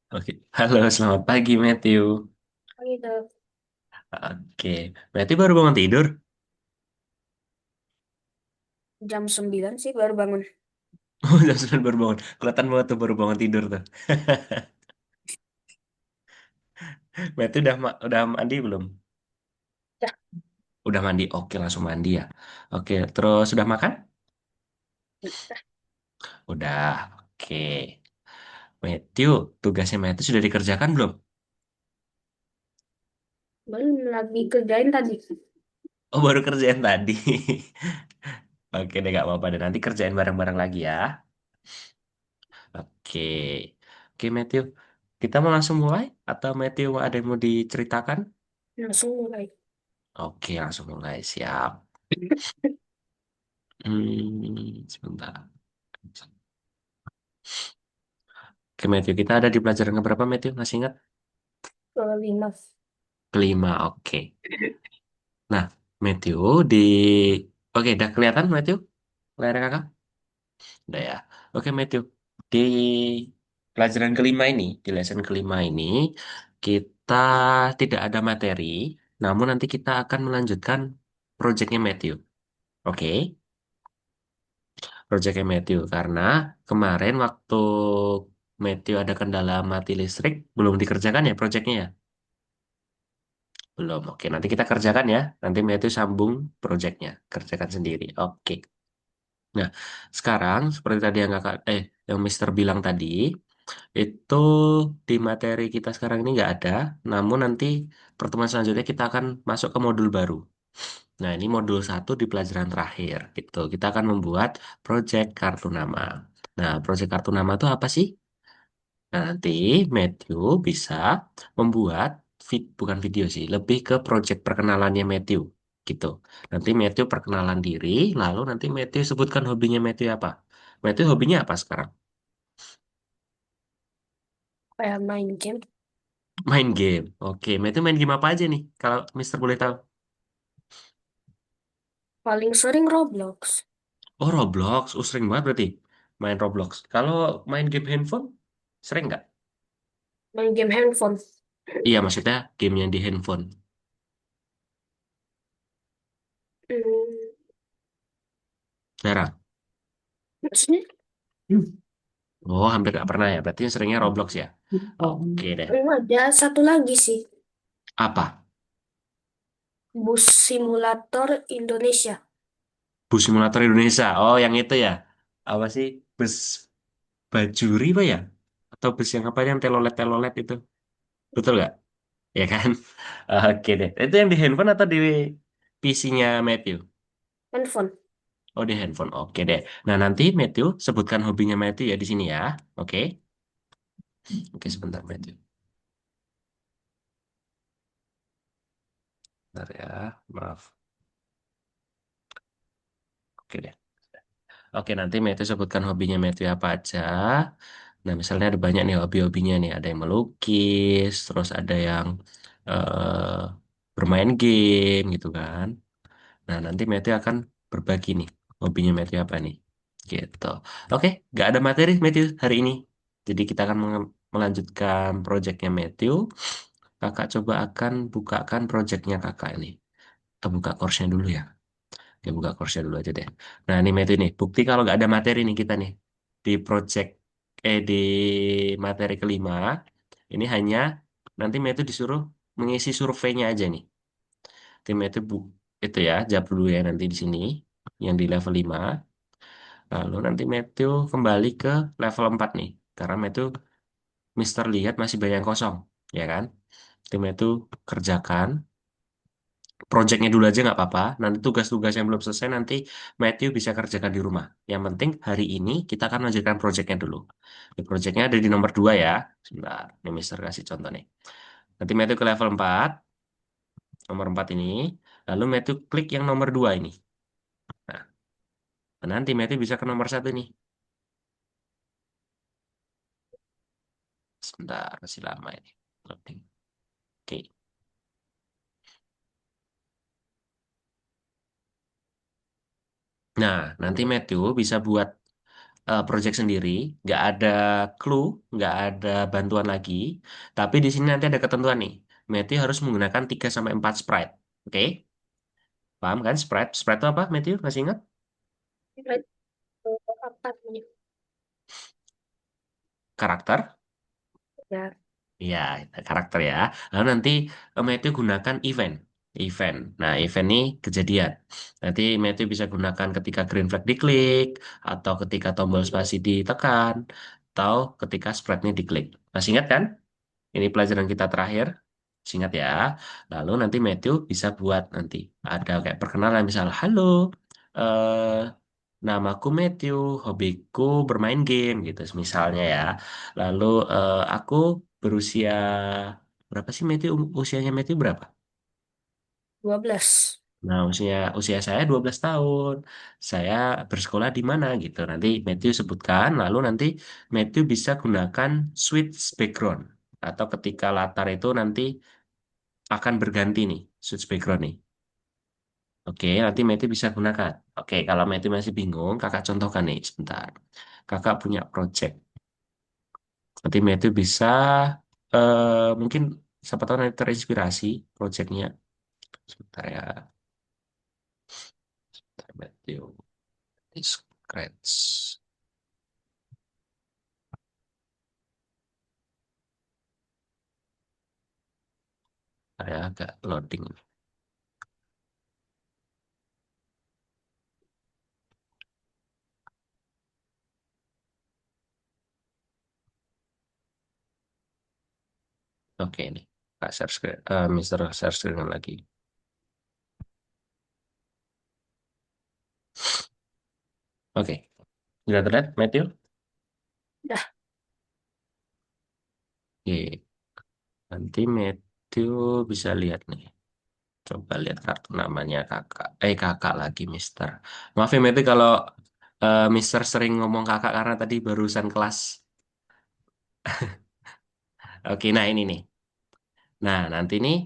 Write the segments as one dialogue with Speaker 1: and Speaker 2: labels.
Speaker 1: Oke, halo, selamat pagi Matthew.
Speaker 2: Oh gitu.
Speaker 1: Oke, berarti baru bangun tidur?
Speaker 2: Jam 9 sih baru bangun.
Speaker 1: Oh, jam 9 baru bangun. Kelihatan banget tuh baru bangun tidur tuh. Matthew udah mandi belum?
Speaker 2: Ya,
Speaker 1: Udah mandi. Oke, langsung mandi ya. Oke, terus sudah makan? Udah. Oke. Matthew, tugasnya Matthew sudah dikerjakan belum?
Speaker 2: belum lagi kerjain tadi.
Speaker 1: Oh, baru kerjaan tadi. Oke deh, gak apa-apa deh. Nanti kerjain bareng-bareng lagi ya. Oke. Oke, Matthew. Kita mau langsung mulai? Atau Matthew ada yang mau diceritakan?
Speaker 2: Langsung mulai.
Speaker 1: Oke, langsung mulai. Siap. Sebentar. Oke, Matthew. Kita ada di pelajaran keberapa, Matthew? Masih ingat?
Speaker 2: Kelima.
Speaker 1: Kelima, oke. Nah, Matthew di... Oke, udah kelihatan, Matthew? Layar kakak? Udah ya. Oke, Matthew. Di pelajaran kelima ini, di lesson kelima ini, kita tidak ada materi, namun nanti kita akan melanjutkan proyeknya Matthew. Oke? Proyeknya Matthew karena kemarin waktu Matthew ada kendala mati listrik belum dikerjakan ya proyeknya ya? Belum. Oke, nanti kita kerjakan ya. Nanti Matthew sambung proyeknya, kerjakan sendiri. Oke. Nah, sekarang seperti tadi yang Mister bilang tadi, itu di materi kita sekarang ini nggak ada, namun nanti pertemuan selanjutnya kita akan masuk ke modul baru. Nah, ini modul satu di pelajaran terakhir gitu. Kita akan membuat proyek kartu nama. Nah, proyek kartu nama itu apa sih? Nah, nanti Matthew bisa membuat bukan video sih, lebih ke proyek perkenalannya Matthew gitu. Nanti Matthew perkenalan diri, lalu nanti Matthew sebutkan hobinya Matthew apa. Matthew hobinya apa sekarang?
Speaker 2: Kayak main game.
Speaker 1: Main game. Oke, Matthew main game apa aja nih? Kalau Mister boleh tahu.
Speaker 2: Paling sering Roblox.
Speaker 1: Oh, Roblox. Oh, sering banget berarti main Roblox. Kalau main game handphone, sering nggak?
Speaker 2: Main game handphone.
Speaker 1: Iya, maksudnya game yang di handphone.
Speaker 2: Hmm,
Speaker 1: Jarang.
Speaker 2: maksudnya?
Speaker 1: Oh, hampir nggak pernah ya. Berarti yang seringnya Roblox ya. Oke deh.
Speaker 2: Ada satu lagi sih.
Speaker 1: Apa?
Speaker 2: Bus Simulator Indonesia.
Speaker 1: Bus Simulator Indonesia. Oh, yang itu ya. Apa sih? Bus Bajuri apa ya? Atau bus yang apa yang telolet-telolet itu? Betul nggak? Ya kan? Oke deh. Itu yang di handphone atau di PC-nya Matthew?
Speaker 2: Handphone.
Speaker 1: Oh, di handphone. Oke deh. Nah, nanti Matthew sebutkan hobinya Matthew ya di sini ya. Oke. Oke, sebentar Matthew. Bentar ya. Maaf. Oke deh. Oke, nanti Matthew sebutkan hobinya Matthew apa aja. Nah, misalnya ada banyak nih hobi-hobinya nih. Ada yang melukis, terus ada yang eh, bermain game gitu kan. Nah, nanti Matthew akan berbagi nih hobinya Matthew apa nih. Gitu. Oke, nggak ada materi Matthew hari ini. Jadi kita akan melanjutkan proyeknya Matthew. Kakak coba akan bukakan proyeknya kakak ini. Kita buka course-nya dulu ya. Ya buka course dulu aja deh. Nah ini Matthew nih, bukti kalau nggak ada materi nih kita nih di di materi kelima ini hanya nanti Matthew disuruh mengisi surveinya aja nih. Tim Matthew itu ya, jawab dulu ya nanti di sini yang di level 5. Lalu nanti Matthew kembali ke level 4 nih. Karena Matthew Mister lihat masih banyak yang kosong, ya kan? Tim Matthew kerjakan projectnya dulu aja nggak apa-apa. Nanti tugas-tugas yang belum selesai nanti Matthew bisa kerjakan di rumah. Yang penting hari ini kita akan lanjutkan projectnya dulu. Di projectnya ada di nomor 2 ya. Sebentar, ini Mister kasih contoh nih. Nanti Matthew ke level 4, nomor 4 ini. Lalu Matthew klik yang nomor 2 ini. Nah, nanti Matthew bisa ke nomor 1 nih. Sebentar, masih lama ini. Loading. Oke. Nah, nanti Matthew bisa buat project sendiri, nggak ada clue, nggak ada bantuan lagi. Tapi di sini nanti ada ketentuan nih. Matthew harus menggunakan 3 sampai 4 sprite. Oke? Paham kan sprite? Sprite itu apa, Matthew? Masih ingat?
Speaker 2: Right. Apa namanya?
Speaker 1: Karakter?
Speaker 2: Ya,
Speaker 1: Iya, karakter ya. Lalu nanti Matthew gunakan event. Event. Nah, event ini kejadian. Nanti Matthew bisa gunakan ketika green flag diklik, atau ketika tombol spasi ditekan, atau ketika sprite-nya diklik. Masih ingat kan? Ini pelajaran kita terakhir. Masih ingat ya. Lalu nanti Matthew bisa buat nanti. Ada kayak perkenalan misal, halo, eh, namaku Matthew, hobiku bermain game gitu misalnya ya. Lalu aku berusia berapa sih Matthew? Usianya Matthew berapa?
Speaker 2: 12.
Speaker 1: Nah, usia usia saya 12 tahun. Saya bersekolah di mana gitu. Nanti Matthew sebutkan, lalu nanti Matthew bisa gunakan switch background atau ketika latar itu nanti akan berganti nih, switch background nih. Oke, nanti Matthew bisa gunakan. Oke, kalau Matthew masih bingung, kakak contohkan nih sebentar. Kakak punya project. Nanti Matthew bisa mungkin siapa tahu nanti terinspirasi projectnya. Sebentar ya, sebentar Matthew. Scratch. Ada agak loading. Oke nih, Kak share screen, Mister share screen lagi. Oke, sudah terlihat Matthew?
Speaker 2: Dah,
Speaker 1: Oke, nanti Matthew bisa lihat nih. Coba lihat kartu namanya kakak. Kakak lagi, Mister. Maaf ya, Matthew, kalau Mister sering ngomong kakak karena tadi barusan kelas. Oke, nah ini nih. Nah, nanti nih,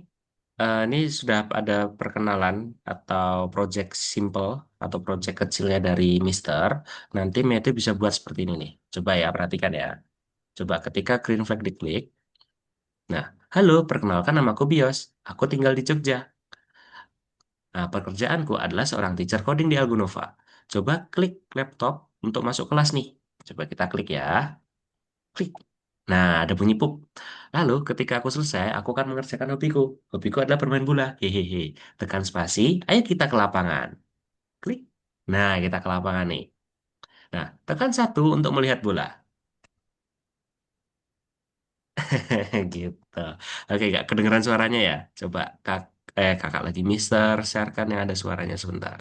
Speaker 1: ini sudah ada perkenalan atau project simple atau project kecilnya dari Mister. Nanti Matthew bisa buat seperti ini nih. Coba ya, perhatikan ya. Coba ketika green flag diklik. Nah, halo, perkenalkan namaku Bios. Aku tinggal di Jogja. Nah, pekerjaanku adalah seorang teacher coding di Algonova. Coba klik laptop untuk masuk kelas nih. Coba kita klik ya. Klik. Nah, ada bunyi pup. Lalu, ketika aku selesai, aku akan mengerjakan hobiku. Hobiku adalah bermain bola. Hehehe. Tekan spasi, ayo kita ke lapangan. Klik. Nah, kita ke lapangan nih. Nah, tekan satu untuk melihat bola. Gitu. Oke, gak kedengeran suaranya ya? Coba kakak lagi Mister, sharekan yang ada suaranya sebentar.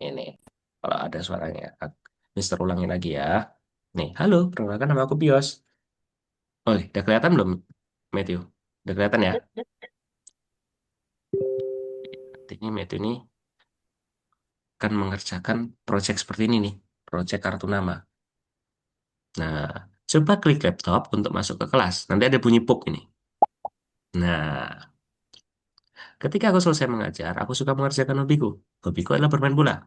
Speaker 1: Ini, kalau ada suaranya. Mister ulangin lagi ya. Nih, halo, perkenalkan nama aku Bios. Oh, udah kelihatan belum, Matthew? Udah kelihatan ya?
Speaker 2: dah, dah.
Speaker 1: Ini Matthew ini akan mengerjakan project seperti ini nih. Project kartu nama. Nah, coba klik laptop untuk masuk ke kelas. Nanti ada bunyi pop ini. Nah, ketika aku selesai mengajar, aku suka mengerjakan hobiku. Hobiku adalah bermain bola.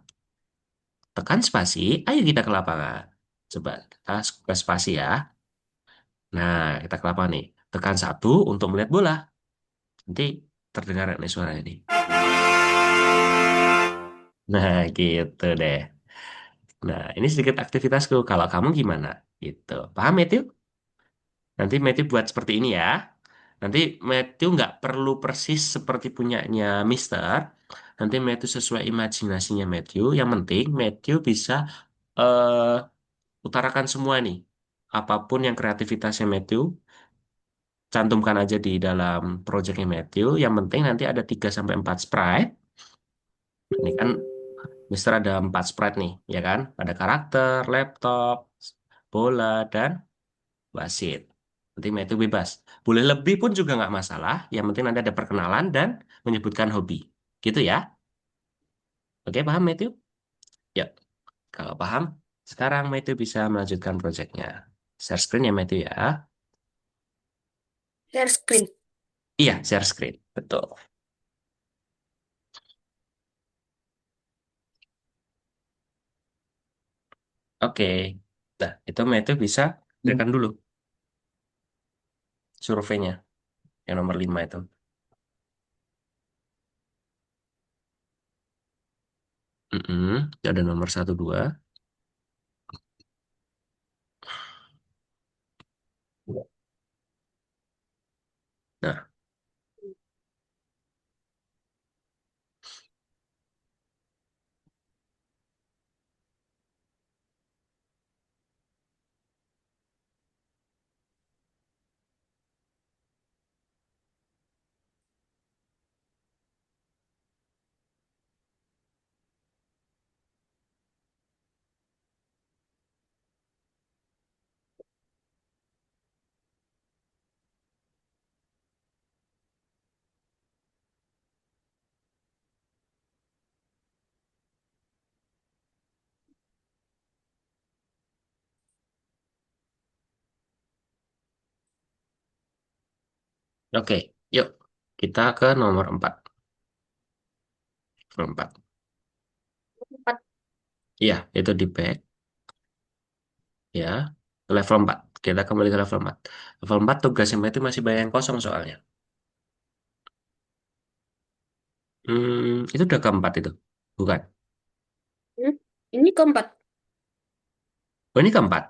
Speaker 1: Tekan spasi, ayo kita ke lapangan. Coba kita ke spasi ya. Nah, kita ke lapangan nih. Tekan satu untuk melihat bola. Nanti terdengar nih suaranya nih. Nah, gitu deh. Nah, ini sedikit aktivitasku. Kalau kamu gimana? Gitu. Paham, Matthew? Nanti Matthew buat seperti ini ya. Nanti Matthew nggak perlu persis seperti punyanya Mister. Nanti Matthew sesuai imajinasinya Matthew. Yang penting Matthew bisa eh, utarakan semua nih. Apapun yang kreativitasnya Matthew, cantumkan aja di dalam projectnya Matthew. Yang penting nanti ada 3 sampai 4 sprite. Ini kan Mister ada 4 sprite nih, ya kan? Ada karakter, laptop, bola, dan wasit. Nanti Matthew bebas. Boleh lebih pun juga nggak masalah. Yang penting nanti ada perkenalan dan menyebutkan hobi. Gitu ya. Oke, paham Matthew? Ya, kalau paham, sekarang Matthew bisa melanjutkan proyeknya. Share screen ya Matthew ya.
Speaker 2: Share screen.
Speaker 1: Iya, share screen. Betul. Oke. Nah, itu Matthew bisa tekan dulu surveinya yang nomor 5 itu. Mm-mm. Ada nomor satu dua. Nah, oke. Yuk, kita ke nomor 4. Nomor 4.
Speaker 2: Empat.
Speaker 1: Iya, itu di back. Ya, level 4. Kita kembali ke level 4. Level 4 tugasnya Matthew masih banyak yang kosong soalnya. Itu udah keempat itu. Bukan.
Speaker 2: Hmm, ini keempat.
Speaker 1: Oh, ini keempat.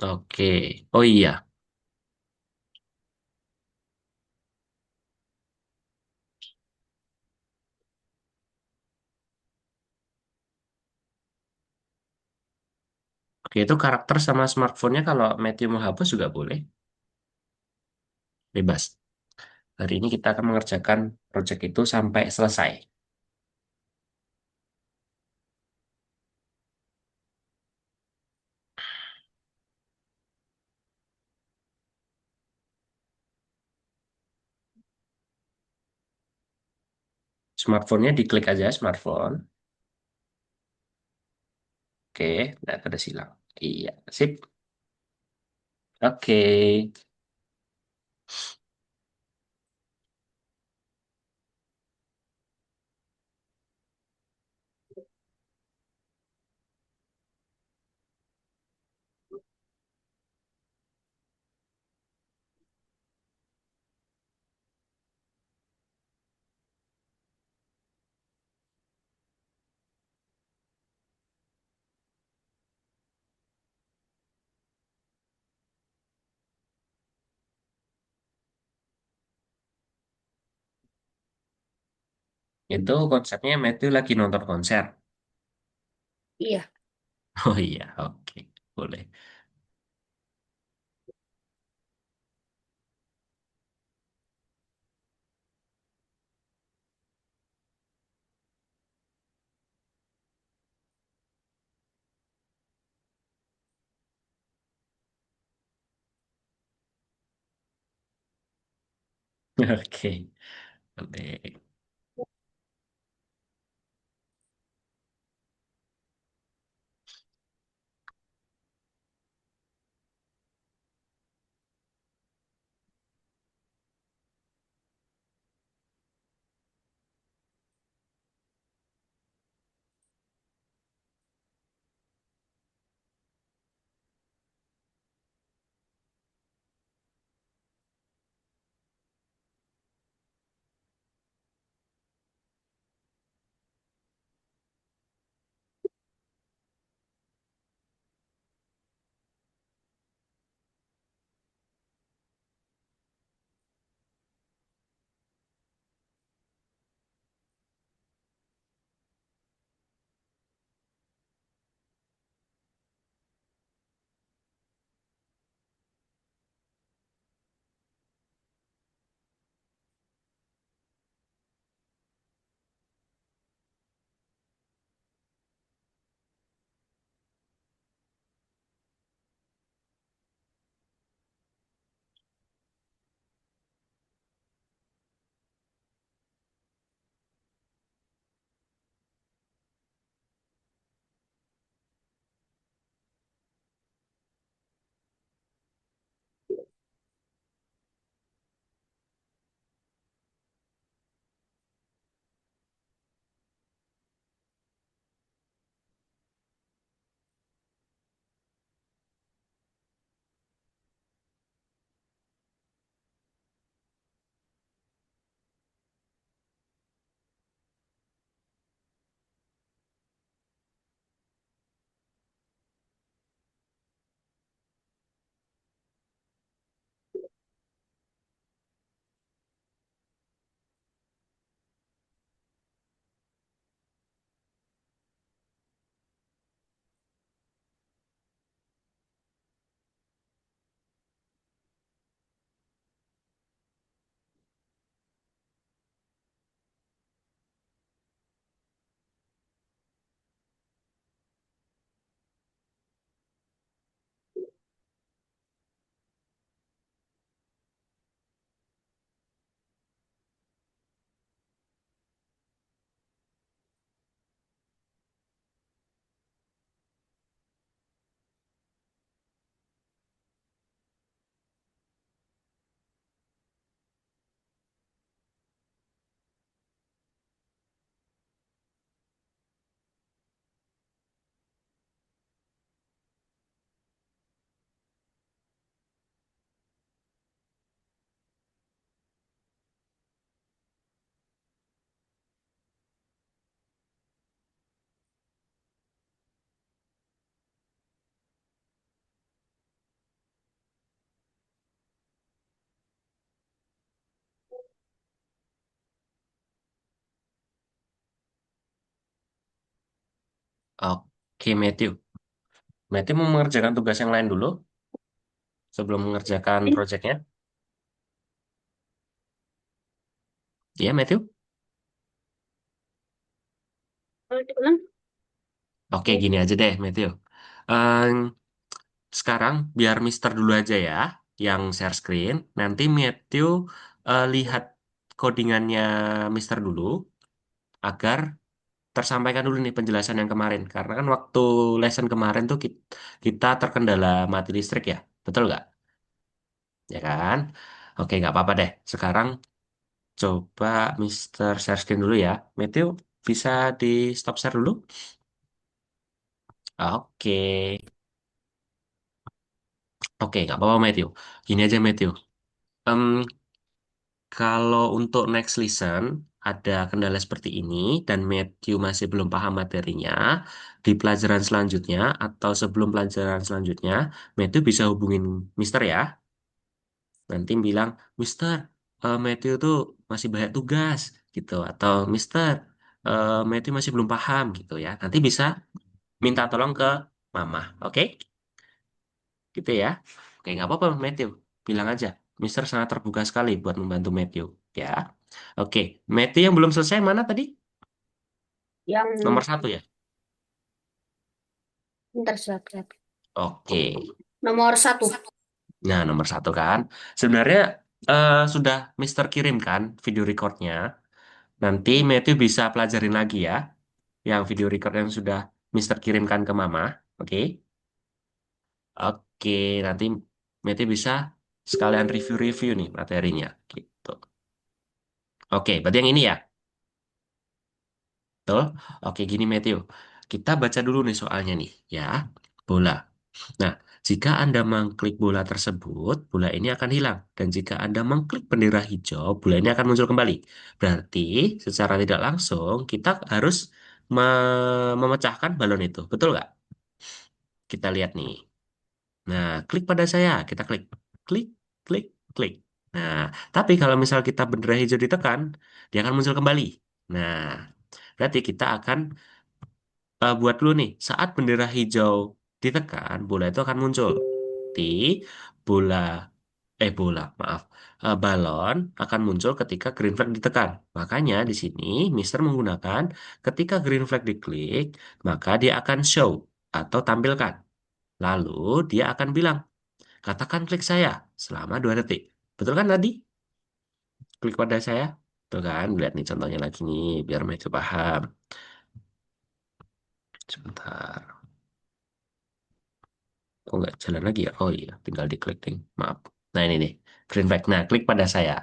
Speaker 1: Oke. Oh iya. Oke, itu karakter sama smartphone-nya kalau Matthew mau hapus juga boleh. Bebas. Hari ini kita akan mengerjakan project itu sampai selesai. Smartphone-nya diklik aja smartphone. Oke, nah ada silang. Iya, sip. Oke. Itu konsepnya Matthew lagi nonton konser.
Speaker 2: Iya.
Speaker 1: Oh iya, oke. Boleh. Oke. Boleh. Oke, Matthew. Matthew mau mengerjakan tugas yang lain dulu sebelum mengerjakan
Speaker 2: Ini
Speaker 1: proyeknya. Iya, Matthew.
Speaker 2: kalau diulang.
Speaker 1: Oke,
Speaker 2: Ya.
Speaker 1: gini aja deh, Matthew. Ehm, Sekarang biar Mister dulu aja ya, yang share screen. Nanti Matthew lihat codingannya Mister dulu agar tersampaikan dulu nih penjelasan yang kemarin. Karena kan waktu lesson kemarin tuh kita terkendala mati listrik ya, betul nggak? Ya kan? Oke, nggak apa-apa deh. Sekarang coba Mister share screen dulu ya. Matthew bisa di stop share dulu? Oke, oke, nggak apa-apa Matthew. Gini aja Matthew. Em, Kalau untuk next listen ada kendala seperti ini dan Matthew masih belum paham materinya, di pelajaran selanjutnya atau sebelum pelajaran selanjutnya, Matthew bisa hubungin Mister ya. Nanti bilang, Mister, Matthew tuh masih banyak tugas gitu, atau Mister, Matthew masih belum paham gitu ya. Nanti bisa minta tolong ke Mama, oke? Gitu ya. Oke, nggak apa-apa Matthew, bilang aja. Mister sangat terbuka sekali buat membantu Matthew, ya. Oke, Matthew yang belum selesai mana tadi?
Speaker 2: Yang
Speaker 1: Nomor satu ya?
Speaker 2: ntar siap-siap.
Speaker 1: Oke.
Speaker 2: Nomor satu.
Speaker 1: Nah, nomor satu kan. Sebenarnya sudah Mister kirimkan video recordnya. Nanti Matthew bisa pelajarin lagi ya. Yang video record yang sudah Mister kirimkan ke Mama. Oke. Oke, nanti Matthew bisa sekalian review-review nih materinya. Gitu. Oke, berarti yang ini ya. Betul? Oke, gini Matthew. Kita baca dulu nih soalnya nih, ya. Bola. Nah, jika Anda mengklik bola tersebut, bola ini akan hilang. Dan jika Anda mengklik bendera hijau, bola ini akan muncul kembali. Berarti, secara tidak langsung, kita harus memecahkan balon itu. Betul nggak? Kita lihat nih. Nah, klik pada saya. Kita klik. Klik, klik, klik. Nah, tapi kalau misal kita bendera hijau ditekan, dia akan muncul kembali. Nah, berarti kita akan buat dulu nih, saat bendera hijau ditekan, bola itu akan muncul. Di bola, maaf. Balon akan muncul ketika green flag ditekan. Makanya di sini Mister menggunakan ketika green flag diklik, maka dia akan show atau tampilkan. Lalu dia akan bilang, katakan klik saya selama 2 detik. Betul kan tadi? Klik pada saya. Tuh kan, lihat nih contohnya lagi nih, biar mereka paham. Sebentar. Kok nggak jalan lagi ya? Oh iya, tinggal diklik ding. Maaf. Nah ini nih, green flag. Nah, klik pada saya.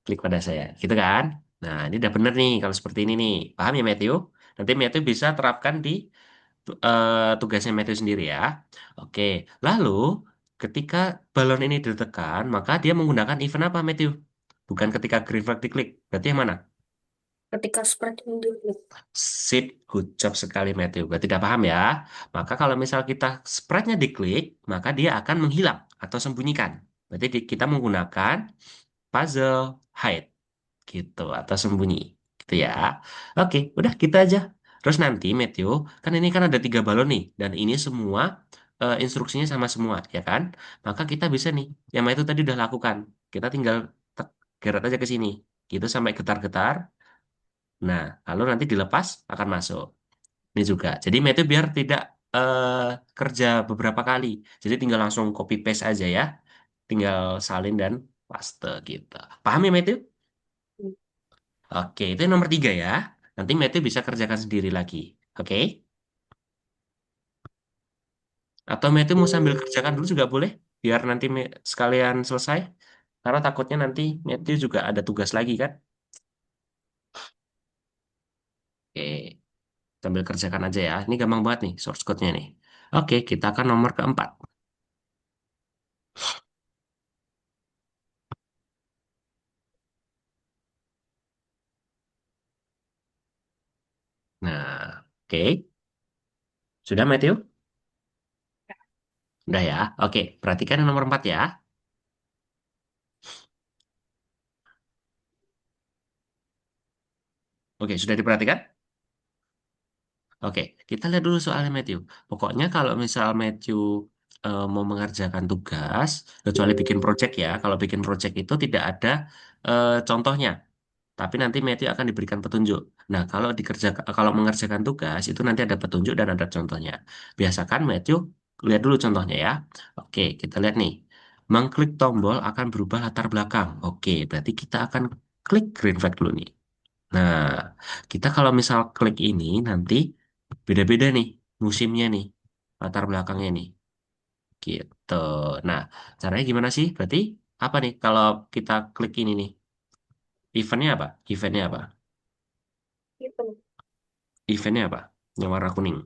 Speaker 1: Klik pada saya. Gitu kan? Nah, ini udah bener nih kalau seperti ini nih. Paham ya, Matthew? Nanti Matthew bisa terapkan di tugasnya Matthew sendiri ya. Oke, lalu ketika balon ini ditekan, maka dia menggunakan event apa, Matthew? Bukan ketika green flag diklik. Berarti yang mana?
Speaker 2: Ketika seperti ini.
Speaker 1: Sip, good job sekali Matthew. Berarti tidak paham ya. Maka kalau misal kita sprite-nya diklik, maka dia akan menghilang atau sembunyikan. Berarti kita menggunakan puzzle hide gitu atau sembunyi gitu ya. Oke, udah kita aja. Terus nanti Matthew, kan ini kan ada 3 balon nih dan ini semua instruksinya sama semua ya kan? Maka kita bisa nih, yang itu tadi udah lakukan. Kita tinggal geret aja ke sini. Gitu sampai getar-getar. Nah, lalu nanti dilepas akan masuk. Ini juga. Jadi Matthew biar tidak eh, kerja beberapa kali. Jadi tinggal langsung copy paste aja ya. Tinggal salin dan paste gitu. Paham ya Matthew? Oke, itu yang nomor 3 ya. Nanti Matthew bisa kerjakan sendiri lagi. Oke? Atau Matthew mau sambil kerjakan dulu juga boleh. Biar nanti sekalian selesai. Karena takutnya nanti Matthew juga ada tugas lagi kan. Oke, sambil kerjakan aja ya. Ini gampang banget nih source code-nya nih. Oke, kita akan nomor keempat. Nah, oke. Sudah Matthew? Udah ya. Oke, perhatikan yang nomor 4 ya. Oke, sudah diperhatikan? Oke, kita lihat dulu soalnya Matthew. Pokoknya kalau misal Matthew mau mengerjakan tugas, kecuali bikin project ya. Kalau bikin project itu tidak ada contohnya, tapi nanti Matthew akan diberikan petunjuk. Nah, kalau mengerjakan tugas itu nanti ada petunjuk dan ada contohnya. Biasakan Matthew lihat dulu contohnya ya. Oke, kita lihat nih. Mengklik tombol akan berubah latar belakang. Oke, berarti kita akan klik green flag dulu nih. Nah, kita kalau misal klik ini nanti beda-beda nih musimnya nih, latar belakangnya nih, gitu. Nah, caranya gimana sih? Berarti apa nih kalau kita klik ini nih? Eventnya apa? Eventnya apa?
Speaker 2: Gitu.
Speaker 1: Eventnya apa? Yang warna kuning.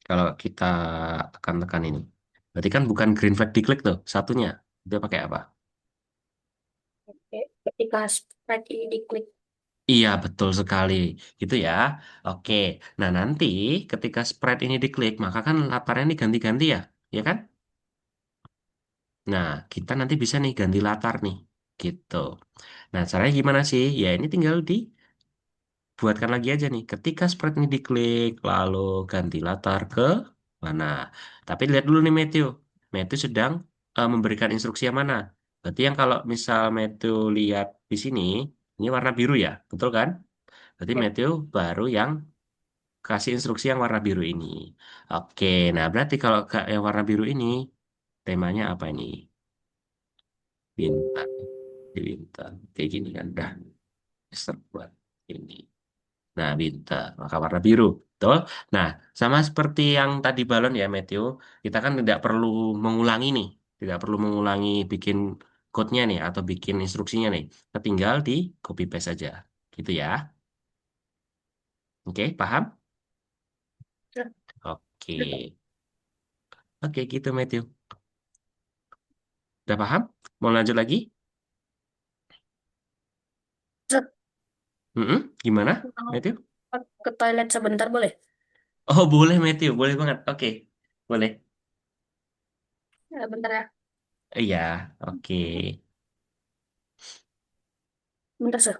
Speaker 1: Kalau kita tekan-tekan ini. Berarti kan bukan green flag diklik tuh, satunya. Dia pakai apa?
Speaker 2: Oke. Ketika spread ini diklik.
Speaker 1: Iya, betul sekali. Gitu ya. Oke. Nah, nanti ketika spread ini diklik, maka kan latarnya ini ganti-ganti ya. Ya kan? Nah, kita nanti bisa nih ganti latar nih. Gitu. Nah, caranya gimana sih? Ya, ini tinggal dibuatkan lagi aja nih. Ketika spread ini diklik, lalu ganti latar ke mana. Tapi lihat dulu nih Matthew. Matthew sedang memberikan instruksi yang mana. Berarti yang kalau misal Matthew lihat di sini, ini warna biru ya. Betul kan? Berarti
Speaker 2: Ya.
Speaker 1: Matthew baru yang kasih instruksi yang warna biru ini. Oke, nah berarti kalau yang warna biru ini, temanya apa ini? Bintang. Di bintang. Kayak gini kan. Dah, Mister buat ini. Nah, bintang. Maka warna biru. Betul? Nah, sama seperti yang tadi balon ya, Matthew. Kita kan tidak perlu mengulangi nih. Tidak perlu mengulangi bikin code-nya nih atau bikin instruksinya nih. Kita tinggal di copy paste saja. Gitu ya. Oke, paham?
Speaker 2: Zet,
Speaker 1: Oke.
Speaker 2: zet,
Speaker 1: Oke, gitu Matthew. Udah paham? Mau lanjut lagi?
Speaker 2: zet.
Speaker 1: Gimana,
Speaker 2: Mau
Speaker 1: Matthew?
Speaker 2: ke toilet sebentar boleh?
Speaker 1: Oh, boleh, Matthew. Boleh banget. Oke, boleh.
Speaker 2: Ya, bentar ya.
Speaker 1: Iya, oke.
Speaker 2: Bentar, sir.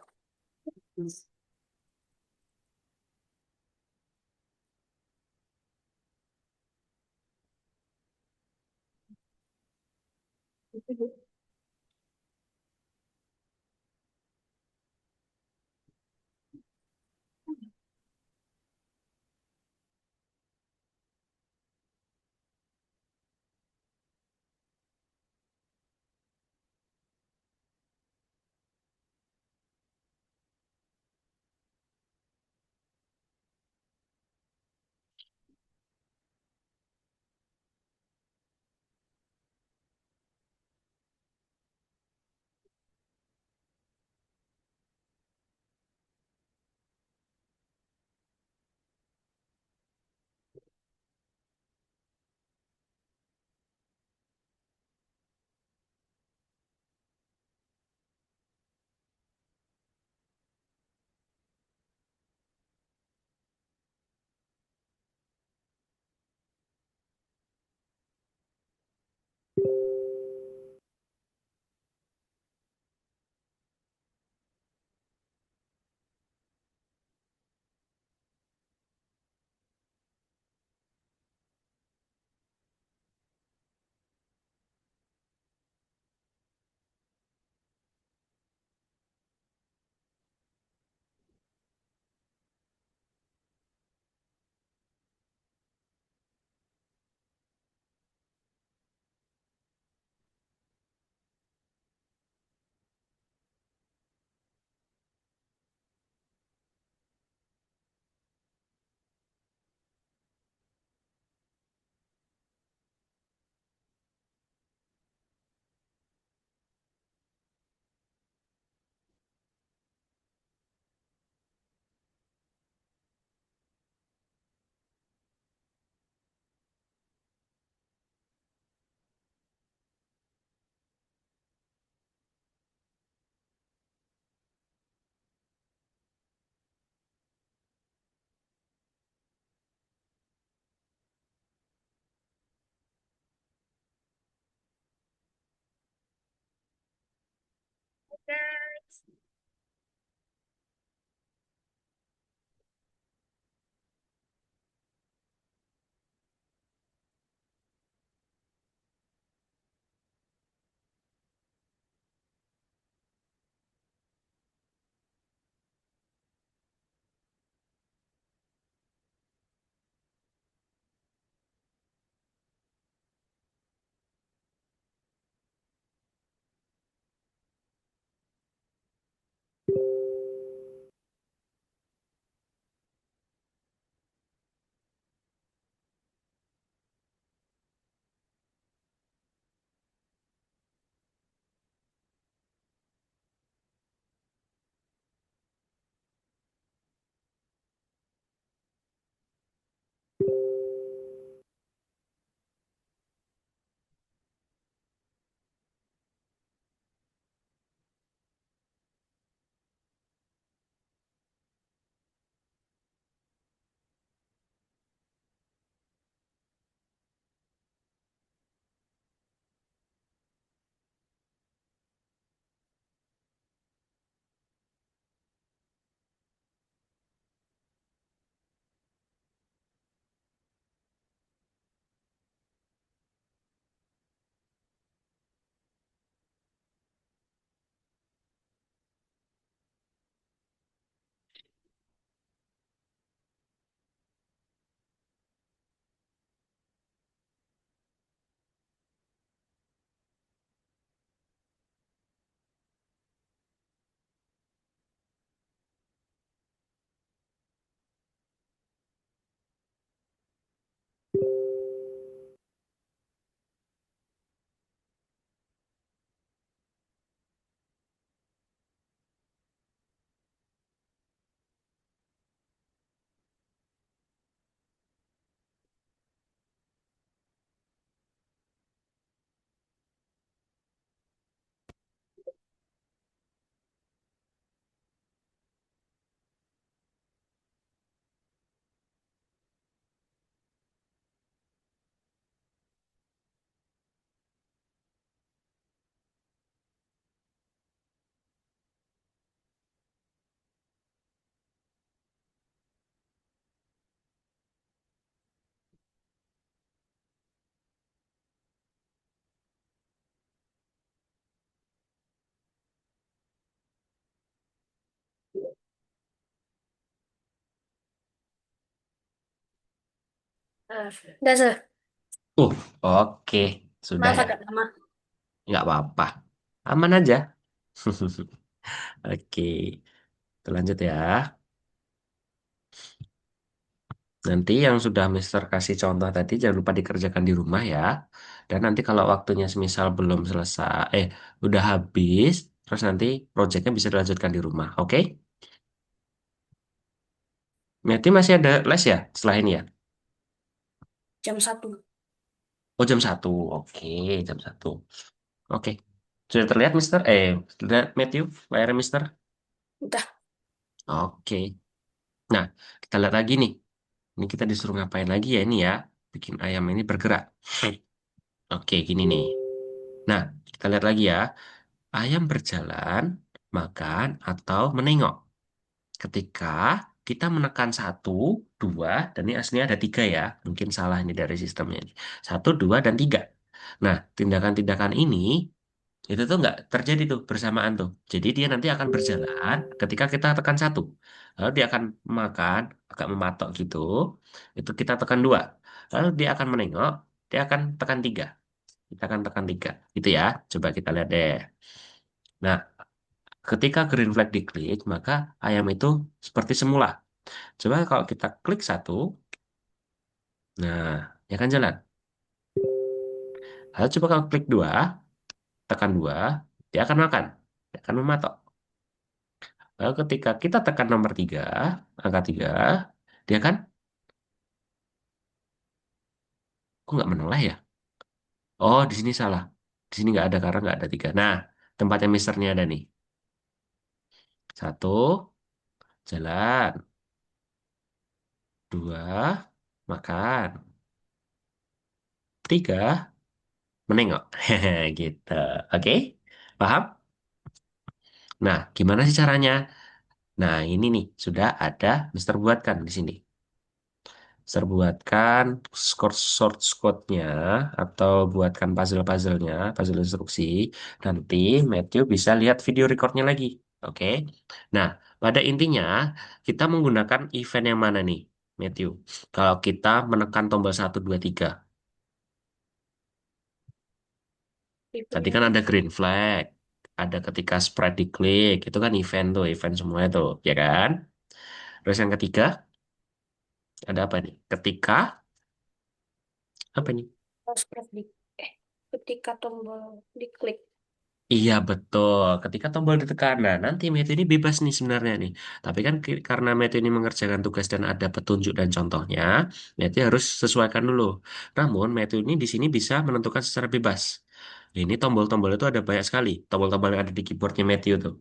Speaker 2: Udah, se.
Speaker 1: Uh, oke. Sudah
Speaker 2: Maaf
Speaker 1: ya.
Speaker 2: agak lama.
Speaker 1: Nggak apa-apa. Aman aja. Oke. Kita lanjut ya. Nanti yang sudah Mister kasih contoh tadi jangan lupa dikerjakan di rumah ya. Dan nanti kalau waktunya semisal belum selesai, udah habis, terus nanti proyeknya bisa dilanjutkan di rumah. Oke? Berarti masih ada les ya setelah ini ya?
Speaker 2: Jam 1.
Speaker 1: Oh jam 1. Oke, jam 1. Oke. Sudah terlihat Mister? Terlihat Matthew, layarnya Mister?
Speaker 2: Udah.
Speaker 1: Oke. Nah, kita lihat lagi nih. Ini kita disuruh ngapain lagi ya ini ya? Bikin ayam ini bergerak. Oke, gini nih. Nah, kita lihat lagi ya. Ayam berjalan, makan, atau menengok. Ketika kita menekan satu, dua, dan ini aslinya ada tiga ya. Mungkin salah ini dari sistemnya ini. Satu, dua, dan tiga. Nah, tindakan-tindakan ini itu tuh nggak terjadi tuh bersamaan tuh. Jadi dia nanti akan berjalan ketika kita tekan satu. Lalu dia akan makan, agak mematok gitu. Itu kita tekan dua. Lalu dia akan menengok, dia akan tekan tiga. Kita akan tekan tiga. Gitu ya. Coba kita lihat deh. Nah, ketika green flag diklik, maka ayam itu seperti semula. Coba kalau kita klik satu, nah, dia akan jalan. Lalu coba kalau klik dua, tekan dua, dia akan makan. Dia akan mematok. Lalu ketika kita tekan nomor tiga, angka tiga, dia kan, kok nggak menoleh ya? Oh, di sini salah. Di sini nggak ada karena nggak ada tiga. Nah, tempatnya misternya ada nih. Satu, jalan. Dua, makan. Tiga, menengok. Hehe, gitu. Oke? Paham? Nah, gimana sih caranya? Nah, ini nih, sudah ada Mister buatkan di sini. Mister buatkan short code-nya atau buatkan puzzle-puzzlenya, puzzle instruksi. Nanti Matthew bisa lihat video recordnya lagi. Oke. Nah, pada intinya kita menggunakan event yang mana nih, Matthew? Kalau kita menekan tombol satu 2 3. Tadi kan
Speaker 2: Tipenya.
Speaker 1: ada green flag, ada ketika spread di klik, itu kan event tuh, event semua itu, ya kan? Terus yang ketiga, ada apa nih? Ketika, apa nih?
Speaker 2: Pas press di eh ketika tombol diklik.
Speaker 1: Iya betul, ketika tombol ditekan, nah nanti Matthew ini bebas nih sebenarnya nih. Tapi kan karena Matthew ini mengerjakan tugas dan ada petunjuk dan contohnya, Matthew harus sesuaikan dulu. Namun Matthew ini di sini bisa menentukan secara bebas. Ini tombol-tombol itu ada banyak sekali. Tombol-tombol yang ada di keyboardnya Matthew tuh.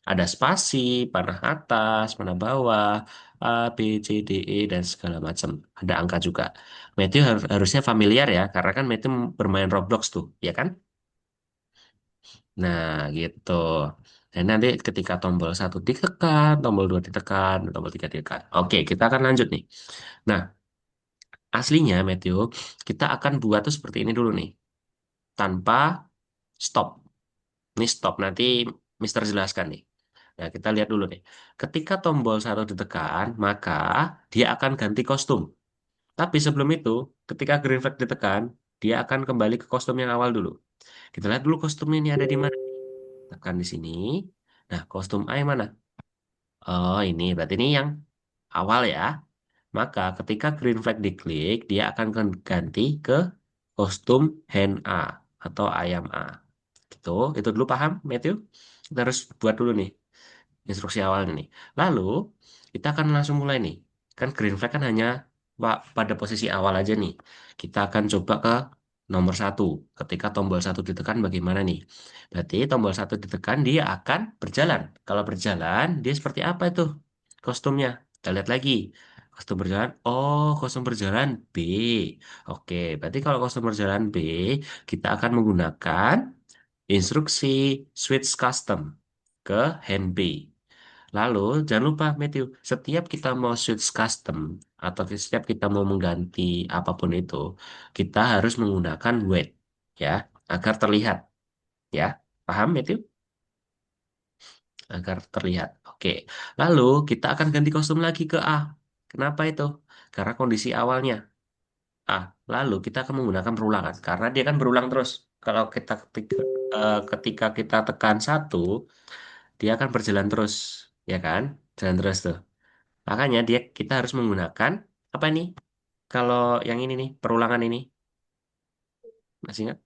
Speaker 1: Ada spasi, panah atas, panah bawah, A, B, C, D, E, dan segala macam. Ada angka juga. Matthew harusnya familiar ya, karena kan Matthew bermain Roblox tuh, ya kan? Nah, gitu. Dan nanti ketika tombol satu ditekan, tombol dua ditekan, tombol tiga ditekan. Oke, kita akan lanjut nih. Nah, aslinya Matthew, kita akan buat tuh seperti ini dulu nih. Tanpa stop. Ini stop, nanti Mister jelaskan nih. Nah, kita lihat dulu nih. Ketika tombol satu ditekan, maka dia akan ganti kostum. Tapi sebelum itu, ketika green flag ditekan, dia akan kembali ke kostum yang awal dulu. Kita lihat dulu kostumnya ini ada di mana. Tekan di sini. Nah, kostum A yang mana? Oh, ini berarti ini yang awal ya. Maka ketika green flag diklik, dia akan ganti ke kostum hen A atau ayam A. Gitu, itu dulu paham, Matthew? Kita harus buat dulu nih instruksi awalnya nih. Lalu kita akan langsung mulai nih. Kan green flag kan hanya pada posisi awal aja nih. Kita akan coba ke nomor satu. Ketika tombol satu ditekan bagaimana nih? Berarti tombol satu ditekan dia akan berjalan. Kalau berjalan dia seperti apa itu kostumnya? Kita lihat lagi. Kostum berjalan, oh kostum berjalan B. Oke, berarti kalau kostum berjalan B, kita akan menggunakan instruksi switch custom ke hand B. Lalu, jangan lupa, Matthew, setiap kita mau switch custom atau setiap kita mau mengganti apapun itu, kita harus menggunakan wait, ya, agar terlihat, ya. Paham, Matthew? Agar terlihat. Oke. Lalu, kita akan ganti kostum lagi ke A. Kenapa itu? Karena kondisi awalnya. Lalu kita akan menggunakan perulangan karena dia kan berulang terus. Kalau ketika kita tekan satu, dia akan berjalan terus, ya kan? Jalan terus tuh. Makanya kita harus menggunakan apa nih? Kalau yang ini nih, perulangan ini, masih ingat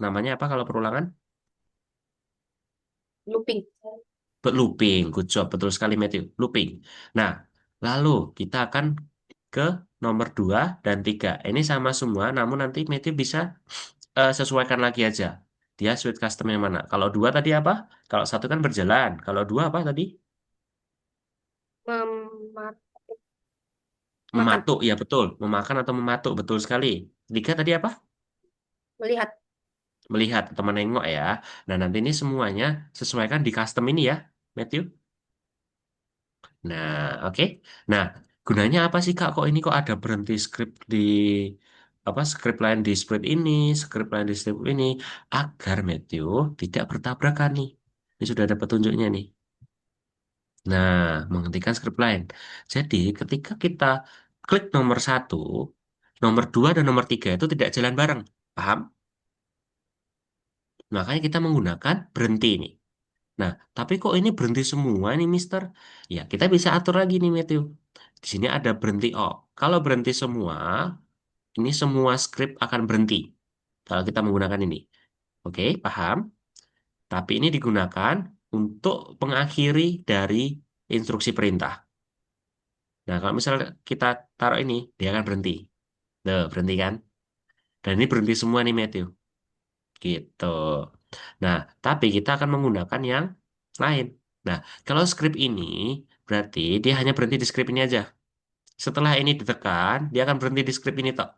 Speaker 1: namanya apa kalau perulangan?
Speaker 2: Looping.
Speaker 1: Looping, good job, betul sekali Matthew. Looping. Nah, lalu kita akan ke nomor 2 dan 3. Ini sama semua, namun nanti Matthew bisa sesuaikan lagi aja. Dia switch custom yang mana? Kalau 2 tadi apa? Kalau satu kan berjalan. Kalau 2 apa tadi?
Speaker 2: Memat Makan.
Speaker 1: Mematuk, ya betul. Memakan atau mematuk, betul sekali. 3 tadi apa?
Speaker 2: Melihat.
Speaker 1: Melihat atau menengok ya. Nah, nanti ini semuanya sesuaikan di custom ini ya, Matthew. Nah, oke. Nah, gunanya apa sih Kak? Kok ini kok ada berhenti script di apa script lain di script ini, script lain di script ini agar Matthew tidak bertabrakan nih. Ini sudah ada petunjuknya nih. Nah, menghentikan script lain. Jadi, ketika kita klik nomor satu, nomor 2 dan nomor 3 itu tidak jalan bareng. Paham? Makanya kita menggunakan berhenti ini. Nah, tapi kok ini berhenti semua nih, Mister? Ya, kita bisa atur lagi nih, Matthew. Di sini ada berhenti all. Kalau berhenti semua, ini semua script akan berhenti. Kalau kita menggunakan ini. Oke, paham? Tapi ini digunakan untuk pengakhiri dari instruksi perintah. Nah, kalau misalnya kita taruh ini, dia akan berhenti. Tuh, berhenti kan? Dan ini berhenti semua nih, Matthew. Gitu. Nah, tapi kita akan menggunakan yang lain. Nah, kalau script ini, berarti dia hanya berhenti di script ini aja. Setelah ini ditekan, dia akan berhenti di script ini tok.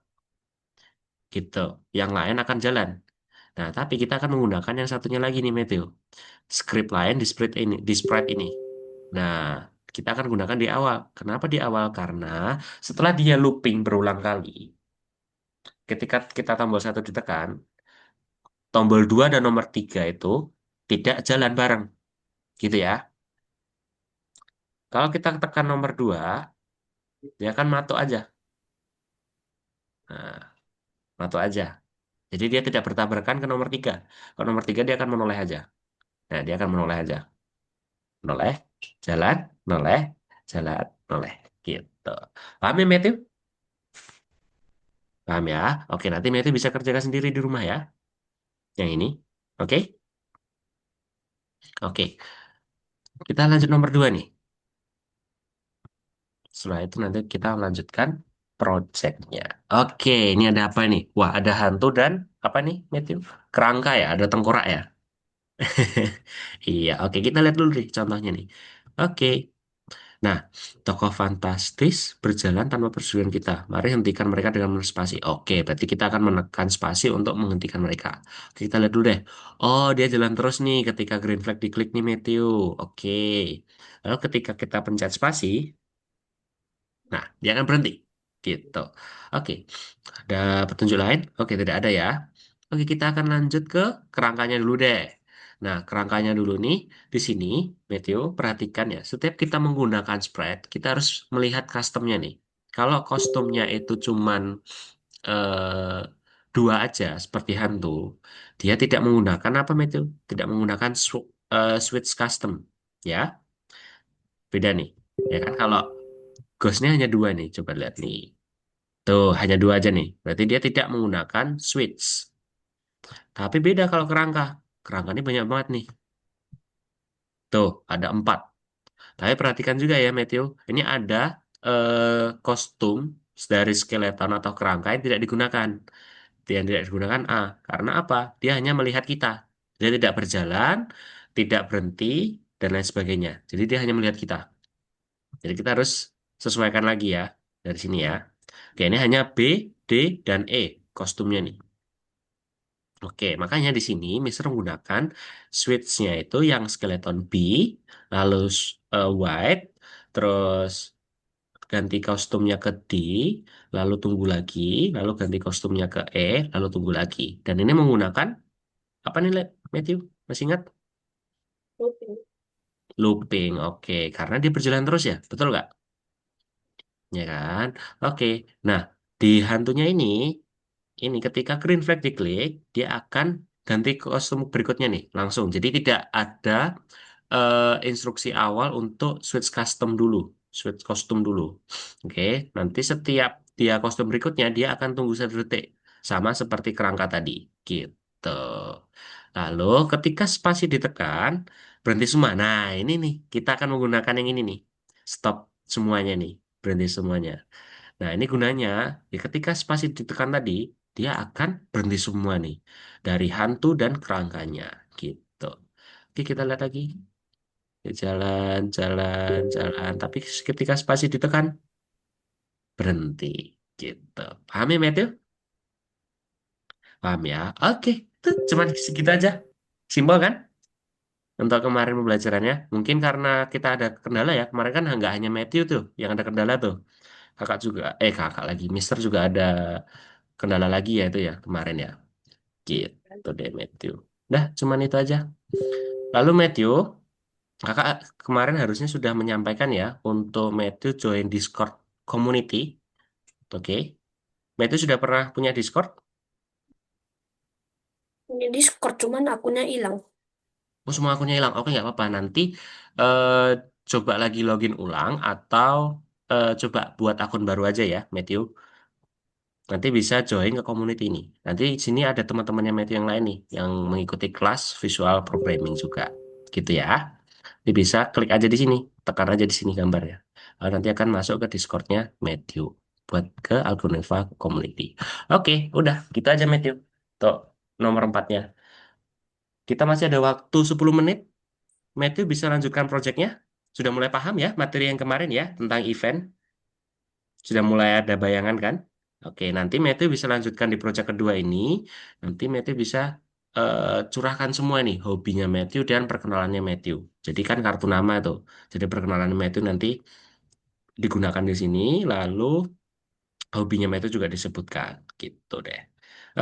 Speaker 1: Gitu. Yang lain akan jalan. Nah, tapi kita akan menggunakan yang satunya lagi nih, Matthew. Script lain di sprite ini. Nah, kita akan gunakan di awal. Kenapa di awal? Karena setelah dia looping berulang kali, ketika kita tombol satu ditekan, tombol 2 dan nomor 3 itu tidak jalan bareng. Gitu ya. Kalau kita tekan nomor 2, dia akan matuk aja. Nah, matuk aja. Jadi dia tidak bertabrakan ke nomor 3. Ke nomor 3 dia akan menoleh aja. Nah, dia akan menoleh aja. Noleh, jalan, noleh, jalan, noleh. Gitu. Paham ya, Matthew? Paham ya? Oke, nanti Matthew bisa kerjakan sendiri di rumah ya. Yang ini. Oke? Oke. Kita lanjut nomor 2 nih. Setelah itu nanti kita lanjutkan projectnya. Oke, ini ada apa nih? Wah, ada hantu dan apa nih, Matthew? Kerangka ya, ada tengkorak ya. Iya, oke kita lihat dulu nih contohnya nih. Oke, nah tokoh fantastis berjalan tanpa persetujuan kita. Mari hentikan mereka dengan menekan spasi. Oke, berarti kita akan menekan spasi untuk menghentikan mereka. Oke, kita lihat dulu deh. Oh, dia jalan terus nih ketika green flag diklik nih Matthew. Oke, lalu ketika kita pencet spasi, nah dia akan berhenti. Gitu. Oke, ada petunjuk lain? Oke, tidak ada ya. Oke, kita akan lanjut ke kerangkanya dulu deh. Nah, kerangkanya dulu nih, di sini, Matthew, perhatikan ya. Setiap kita menggunakan spread, kita harus melihat customnya nih. Kalau kostumnya itu cuman eh, dua aja, seperti hantu, dia tidak menggunakan apa, Matthew? Tidak menggunakan switch custom. Ya, beda nih. Ya kan, kalau ghostnya hanya dua nih, coba lihat nih. Tuh, hanya dua aja nih. Berarti dia tidak menggunakan switch. Tapi beda kalau kerangka. Kerangka ini banyak banget nih. Tuh, ada empat. Tapi perhatikan juga ya, Matthew. Ini ada kostum dari skeleton atau kerangka yang tidak digunakan. Yang tidak digunakan A. Karena apa? Dia hanya melihat kita. Dia tidak berjalan, tidak berhenti, dan lain sebagainya. Jadi dia hanya melihat kita. Jadi kita harus sesuaikan lagi ya dari sini ya. Oke, ini hanya B, D, dan E kostumnya nih. Oke, makanya di sini Mister menggunakan switch-nya itu yang skeleton B, lalu white, terus ganti kostumnya ke D, lalu tunggu lagi, lalu ganti kostumnya ke E, lalu tunggu lagi. Dan ini menggunakan apa nih, Matthew? Masih ingat?
Speaker 2: Looping.
Speaker 1: Looping, oke. Karena dia berjalan terus ya, betul nggak? Ya kan? Oke. Nah, Di hantunya ini ketika green flag diklik, dia akan ganti ke kostum berikutnya nih, langsung. Jadi tidak ada instruksi awal untuk switch custom dulu, switch kostum dulu. Oke, nanti setiap dia kostum berikutnya, dia akan tunggu 1 detik. Sama seperti kerangka tadi, gitu. Lalu ketika spasi ditekan, berhenti semua. Nah, ini nih, kita akan menggunakan yang ini nih. Stop semuanya nih, berhenti semuanya. Nah, ini gunanya, ya ketika spasi ditekan tadi, dia akan berhenti semua nih. Dari hantu dan kerangkanya, gitu. Oke, kita lihat lagi. Ya, jalan, jalan, jalan. Tapi ketika spasi ditekan, berhenti. Gitu. Paham ya, Matthew? Paham ya? Oke, itu cuma segitu aja. Simpel kan? Untuk kemarin pembelajarannya. Mungkin karena kita ada kendala ya. Kemarin kan nggak hanya Matthew tuh yang ada kendala tuh. Kakak juga, kakak lagi. Mister juga ada kendala lagi ya itu ya kemarin ya. Gitu deh Matthew. Dah, cuman itu aja. Lalu Matthew, kakak kemarin harusnya sudah menyampaikan ya untuk Matthew join Discord community. Oke. Matthew sudah pernah punya Discord?
Speaker 2: Punya Discord, cuman akunnya hilang.
Speaker 1: Oh, semua akunnya hilang. Oke, nggak apa-apa. Nanti eh, coba lagi login ulang atau coba buat akun baru aja ya, Matthew. Nanti bisa join ke community ini. Nanti di sini ada teman-temannya Matthew yang lain nih, yang mengikuti kelas visual programming juga. Gitu ya. Jadi bisa klik aja di sini, tekan aja di sini gambarnya. Lalu nanti akan masuk ke Discord-nya Matthew buat ke Algoneva Community. Oke, udah gitu aja Matthew. Tuh, nomor 4-nya. Kita masih ada waktu 10 menit. Matthew bisa lanjutkan proyeknya. Sudah mulai paham ya materi yang kemarin ya tentang event. Sudah mulai ada bayangan kan? Oke, nanti Matthew bisa lanjutkan di proyek kedua ini. Nanti Matthew bisa curahkan semua nih hobinya Matthew dan perkenalannya Matthew. Jadi kan kartu nama tuh. Jadi perkenalan Matthew nanti digunakan di sini, lalu hobinya Matthew juga disebutkan. Gitu deh.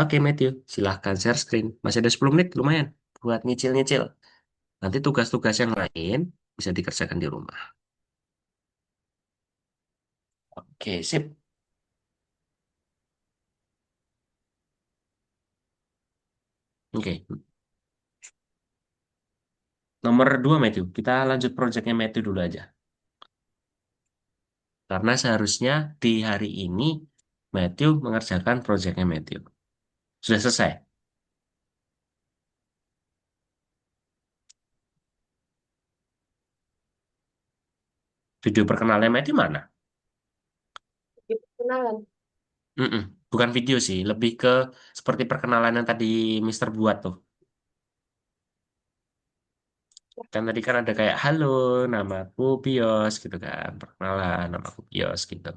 Speaker 1: Oke Matthew, silahkan share screen. Masih ada 10 menit, lumayan buat nyicil-nyicil. Nanti tugas-tugas yang lain bisa dikerjakan di rumah. Oke, sip. Oke, nomor 2 Matthew. Kita lanjut proyeknya Matthew dulu aja. Karena seharusnya di hari ini Matthew mengerjakan proyeknya Matthew. Sudah selesai. Video perkenalan Matthew mana?
Speaker 2: Di perkenalan.
Speaker 1: Mm-mm. Bukan video sih, lebih ke seperti perkenalan yang tadi Mister buat tuh. Kan tadi kan ada kayak, halo, namaku Pios gitu kan. Perkenalan, namaku Pios gitu.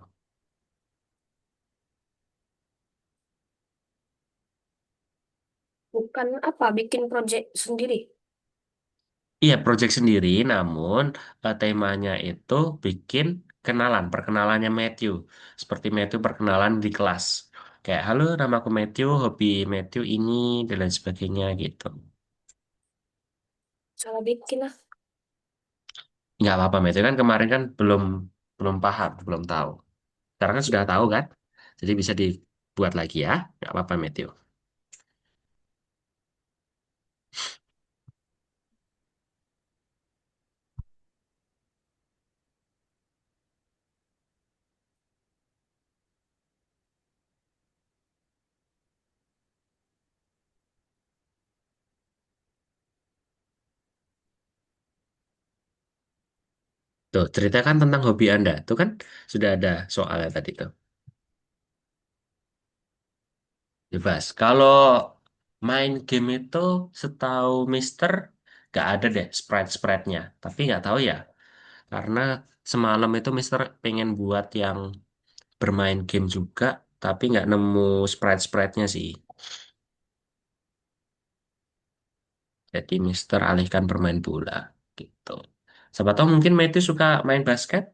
Speaker 2: Bukan apa, bikin project sendiri.
Speaker 1: Iya, project sendiri, namun temanya itu bikin kenalan, perkenalannya Matthew. Seperti Matthew perkenalan di kelas. Kayak, halo, namaku Matthew, hobi Matthew ini, dan lain sebagainya gitu.
Speaker 2: Salah bikin lah.
Speaker 1: Nggak apa-apa, Matthew kan kemarin kan belum belum paham, belum tahu. Sekarang kan sudah tahu kan? Jadi bisa dibuat lagi ya. Nggak apa-apa, Matthew. Tuh, ceritakan tentang hobi Anda. Tuh kan sudah ada soalnya tadi tuh. Bebas. Kalau main game itu setahu Mister nggak ada deh sprite-sprite-nya. Tapi nggak tahu ya. Karena semalam itu Mister pengen buat yang bermain game juga. Tapi nggak nemu sprite-sprite-nya sih. Jadi Mister alihkan bermain bola. Gitu. Siapa tahu mungkin Matthew suka main basket.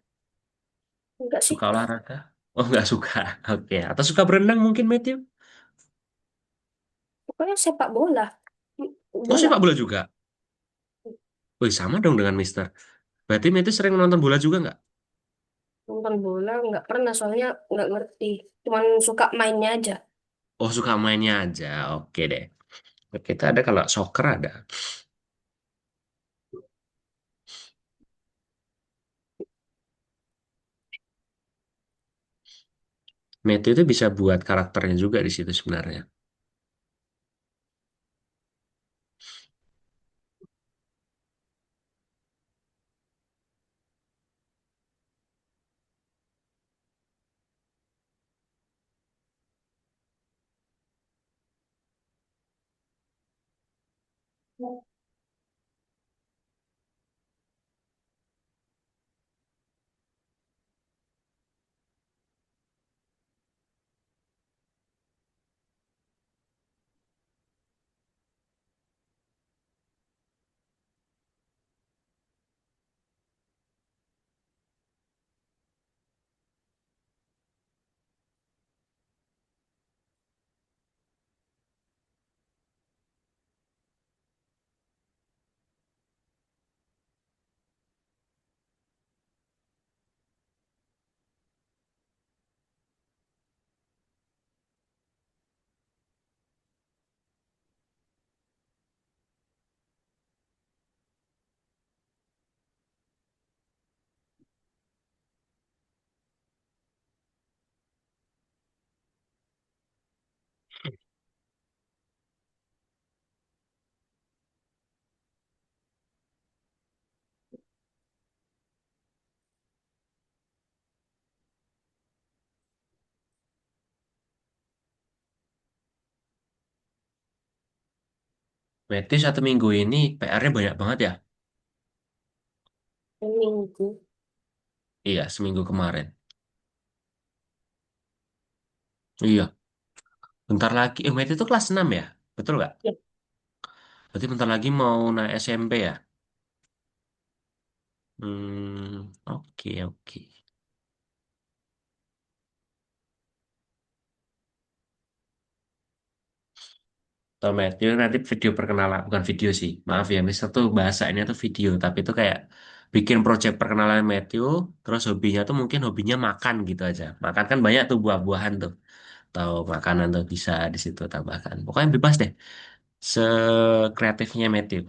Speaker 2: Enggak sih.
Speaker 1: Suka olahraga. Oh nggak suka. Oke. Atau suka berenang mungkin Matthew.
Speaker 2: Pokoknya sepak bola.
Speaker 1: Oh
Speaker 2: Bola.
Speaker 1: sepak bola juga. Wih sama dong dengan Mister. Berarti Matthew sering nonton bola juga nggak?
Speaker 2: Nonton bola nggak pernah, soalnya nggak ngerti. Cuman suka mainnya aja.
Speaker 1: Oh, suka mainnya aja. Oke deh. Kita ada kalau soccer ada. Matthew itu bisa buat karakternya juga di situ sebenarnya. Matthew satu minggu ini PR-nya banyak banget ya.
Speaker 2: Minggu.
Speaker 1: Iya, seminggu kemarin. Iya, bentar lagi. Matthew itu kelas 6 ya? Betul nggak?
Speaker 2: Ya,
Speaker 1: Berarti bentar lagi mau naik SMP ya? Oke, oke. Tom Matthew nanti video perkenalan, bukan video sih, maaf ya, Mister tuh bahasa ini tuh video, tapi itu kayak bikin project perkenalan Matthew, terus hobinya tuh mungkin hobinya makan gitu aja. Makan kan banyak tuh buah-buahan tuh, atau makanan tuh bisa di situ tambahkan. Pokoknya bebas deh, sekreatifnya Matthew.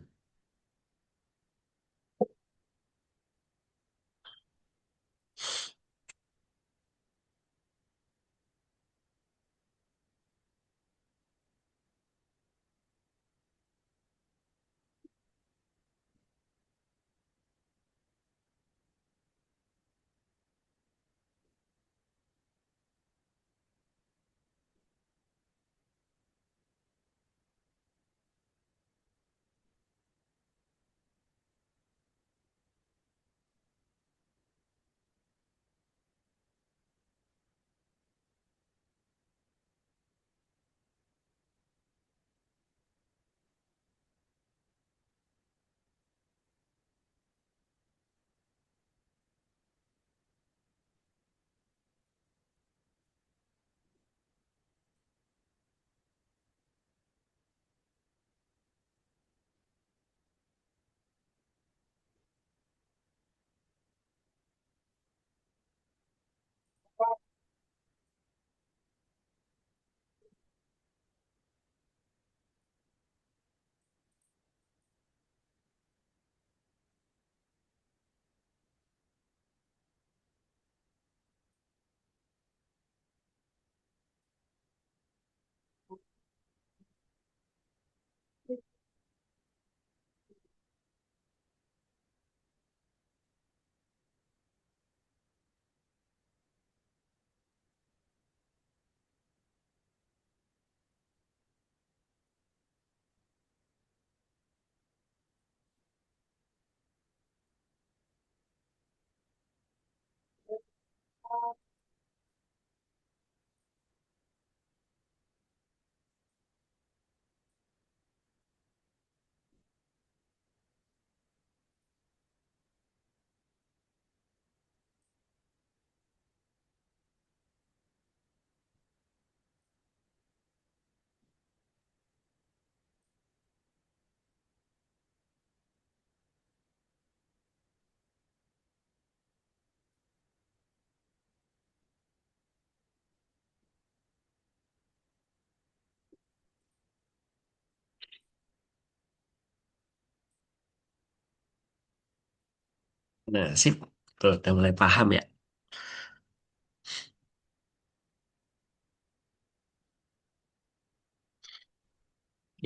Speaker 1: Nah, sip. Tuh, udah mulai paham ya.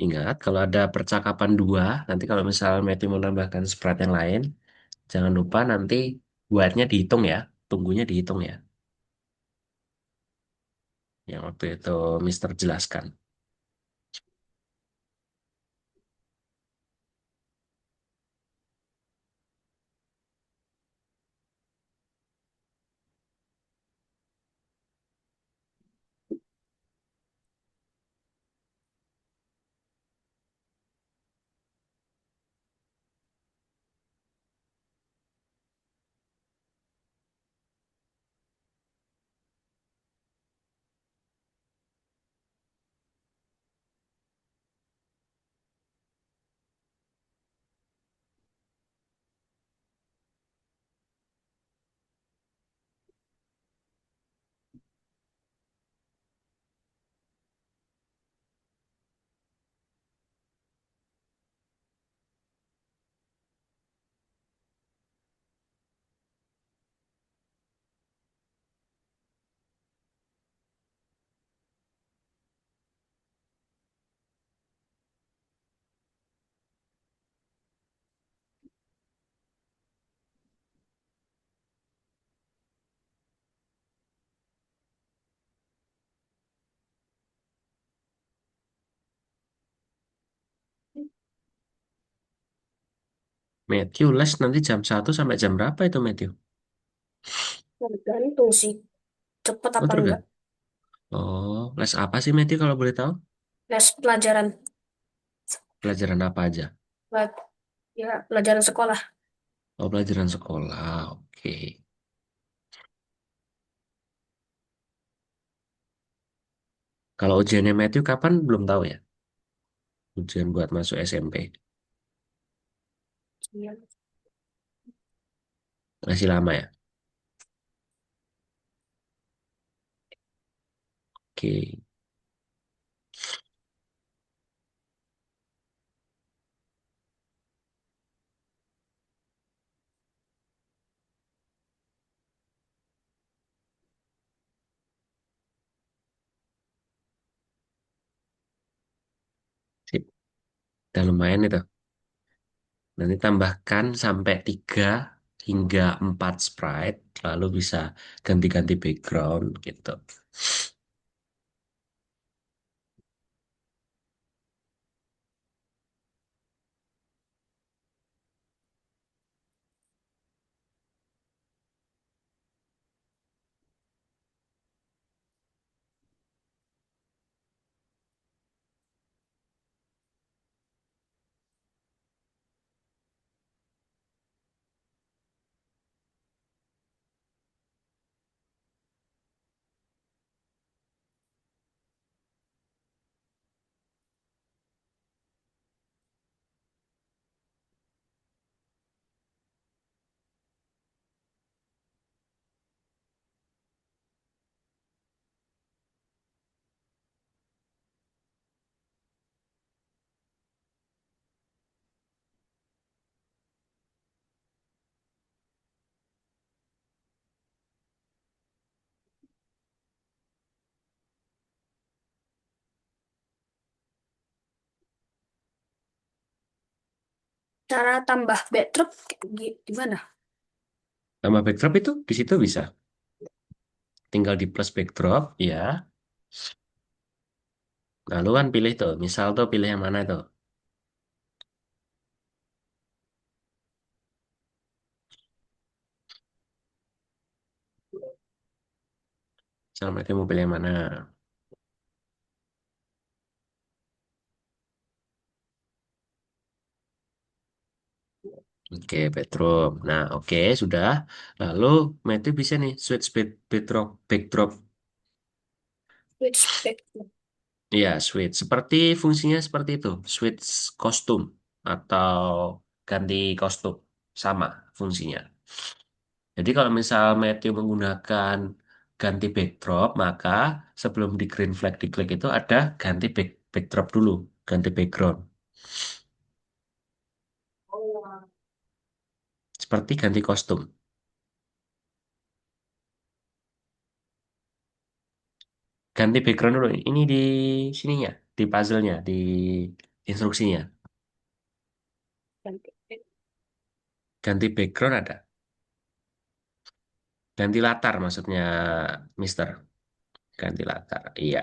Speaker 1: Ingat, kalau ada percakapan dua, nanti kalau misalnya Matthew menambahkan sprite yang lain, jangan lupa nanti buatnya dihitung ya. Tunggunya dihitung ya. Yang waktu itu Mister jelaskan. Matthew les nanti jam 1 sampai jam berapa itu Matthew?
Speaker 2: Tergantung sih, cepet
Speaker 1: Oh
Speaker 2: apa enggak.
Speaker 1: tergantung. Oh, les apa sih Matthew kalau boleh tahu?
Speaker 2: Les pelajaran,
Speaker 1: Pelajaran apa aja?
Speaker 2: Pela- ya pelajaran sekolah.
Speaker 1: Oh, pelajaran sekolah. Oke. Kalau ujiannya Matthew kapan? Belum tahu ya. Ujian buat masuk SMP.
Speaker 2: Iya.
Speaker 1: Masih lama ya. Oke. Sip. Udah lumayan itu. Nanti tambahkan sampai 3 hingga 4 sprite. Lalu bisa ganti-ganti background gitu.
Speaker 2: Cara tambah backdrop gimana?
Speaker 1: Tambah backdrop itu di situ bisa. Tinggal di plus backdrop, ya. Lalu kan pilih tuh. Misal tuh pilih yang mana tuh. Misal mereka mau pilih yang mana. Oke, bedroom. Nah, oke, sudah. Lalu Matthew bisa nih switch backdrop, backdrop.
Speaker 2: Which backdrop?
Speaker 1: Iya, switch. Seperti fungsinya seperti itu. Switch kostum atau ganti kostum. Sama fungsinya. Jadi kalau misal Matthew menggunakan ganti backdrop, maka sebelum di green flag diklik itu ada ganti backdrop dulu. Ganti background. Seperti ganti kostum. Ganti background dulu. Ini di sininya, di puzzle-nya, di instruksinya.
Speaker 2: Ganti.
Speaker 1: Ganti background ada. Ganti latar maksudnya, Mister. Ganti latar. Iya.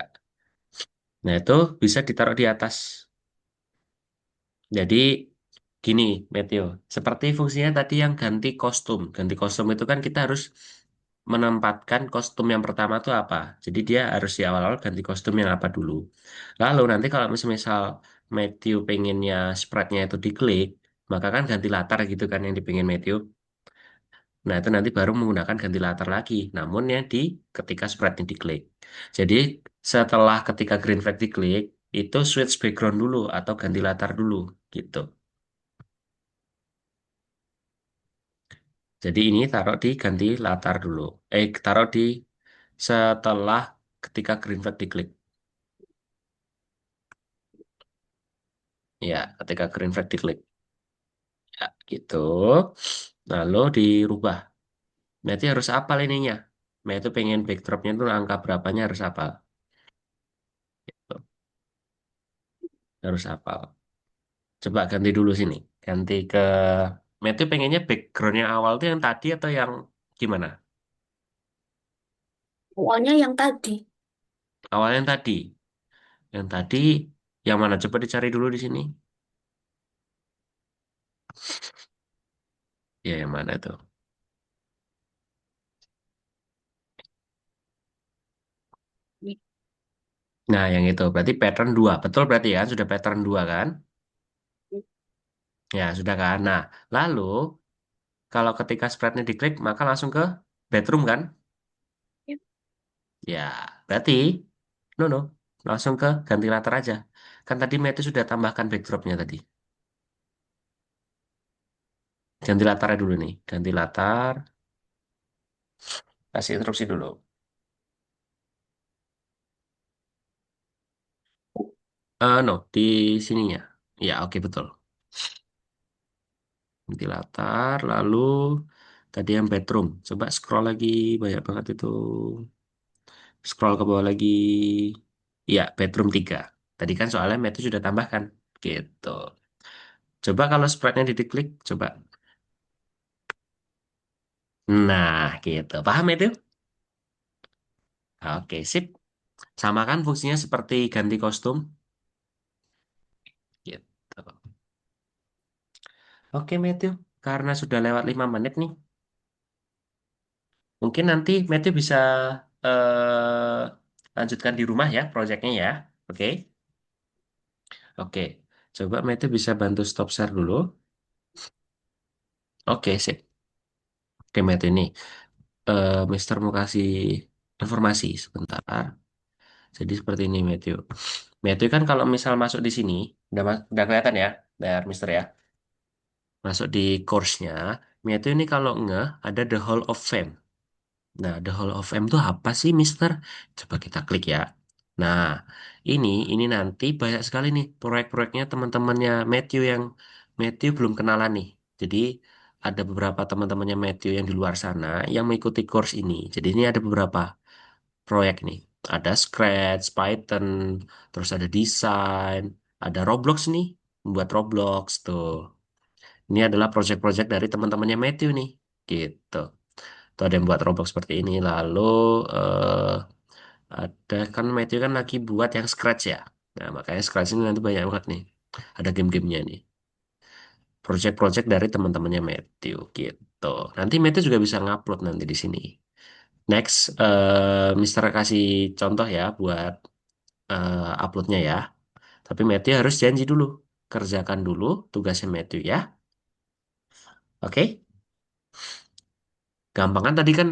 Speaker 1: Nah, itu bisa ditaruh di atas. Jadi gini, Meteo. Seperti fungsinya tadi yang ganti kostum. Ganti kostum itu kan kita harus menempatkan kostum yang pertama itu apa. Jadi dia harus di awal-awal ganti kostum yang apa dulu. Lalu nanti kalau misal Matthew pengennya sprite-nya itu diklik, maka kan ganti latar gitu kan yang dipengin Matthew. Nah, itu nanti baru menggunakan ganti latar lagi. Namun ya di ketika sprite-nya diklik. Jadi setelah ketika green flag diklik, itu switch background dulu atau ganti latar dulu gitu. Jadi ini taruh di ganti latar dulu. Taruh di setelah ketika green flag diklik. Ya, ketika green flag diklik. Ya, gitu. Lalu dirubah. Berarti harus hafal ininya. Nah, itu pengen backdropnya itu angka berapanya harus hafal. Tuh, harus hafal. Coba ganti dulu sini. Ganti ke... Nah, itu pengennya background yang awal tuh yang tadi atau yang gimana?
Speaker 2: Pokoknya yang tadi.
Speaker 1: Awal yang tadi. Yang tadi yang mana? Coba dicari dulu di sini. Ya, yang mana tuh? Nah, yang itu berarti pattern 2. Betul berarti kan? Sudah pattern 2 kan? Ya, sudah kan? Nah, lalu kalau ketika spreadnya diklik, maka langsung ke bedroom kan? Ya, berarti no no, langsung ke ganti latar aja. Kan tadi Meti sudah tambahkan backdropnya tadi. Ganti latarnya dulu nih. Ganti latar, kasih instruksi dulu. No, di sininya. Ya, oke betul. Ganti latar, lalu tadi yang bedroom. Coba scroll lagi, banyak banget itu. Scroll ke bawah lagi. Ya, bedroom 3. Tadi kan soalnya Meti sudah tambahkan. Gitu. Coba kalau spreadnya diklik, coba. Nah, gitu. Paham itu? Oke, sip. Sama kan fungsinya seperti ganti kostum? Gitu. Oke, Matthew. Karena sudah lewat 5 menit nih, mungkin nanti Matthew bisa lanjutkan di rumah ya, proyeknya ya. Oke, oke. Coba Matthew bisa bantu stop share dulu. Oke, sip. Oke, Matthew ini. Mister mau kasih informasi sebentar. Jadi seperti ini, Matthew. Matthew kan kalau misal masuk di sini, udah kelihatan ya, biar Mister ya. Masuk di course-nya, Matthew ini kalau nggak ada the Hall of Fame. Nah, The Hall of Fame itu apa sih, Mister? Coba kita klik ya. Nah, ini nanti banyak sekali nih proyek-proyeknya teman-temannya Matthew yang Matthew belum kenalan nih. Jadi ada beberapa teman-temannya Matthew yang di luar sana yang mengikuti course ini. Jadi ini ada beberapa proyek nih. Ada Scratch, Python, terus ada desain, ada Roblox nih, membuat Roblox tuh. Ini adalah proyek-proyek dari teman-temannya Matthew nih. Gitu. Tuh ada yang buat Roblox seperti ini. Lalu eh, ada kan Matthew kan lagi buat yang Scratch ya. Nah, makanya Scratch ini nanti banyak banget nih. Ada game-gamenya nih. Project-project dari teman-temannya Matthew gitu. Nanti Matthew juga bisa ngupload nanti di sini. Next, Mister kasih contoh ya buat uploadnya ya. Tapi Matthew harus janji dulu. Kerjakan dulu tugasnya Matthew ya. Oke? Gampang kan tadi kan